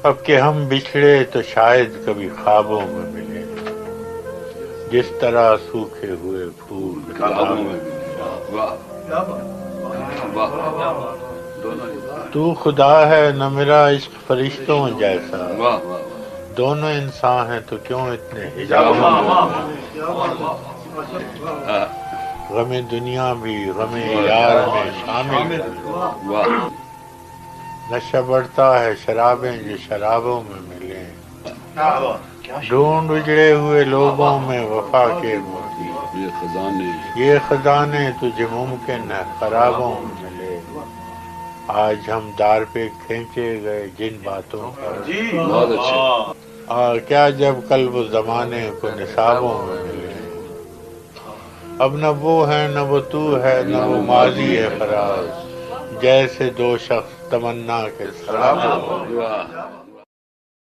اب کہ ہم بچھڑے تو شاید کبھی خوابوں میں ملے، جس طرح سوکھے ہوئے پھول خوابوں میں بھی واہ واہ تو خدا ہے نہ میرا عشق فرشتوں جیسا، واہ واہ دونوں انسان ہیں تو کیوں اتنے حجابوں ہاں، غم دنیا بھی غم یار میں شامل ہے، واہ نشہ بڑھتا ہے شرابیں جو شرابوں میں ملیں، ڈھونڈ اجڑے ہوئے لوگوں میں وفا کے موتی، یہ خزانے یہ خزانے تجھے ممکن ہے خرابوں میں ملے، آج ہم دار پہ کھینچے گئے جن باتوں پر، بہت اچھے کیا جب کل وہ زمانے کو نصابوں میں ملے، اب نہ وہ ہے نہ وہ تو ہے نہ وہ ماضی ہے فراز، جیسے دو شخص تمنا کے سرابوں میں۔ واہ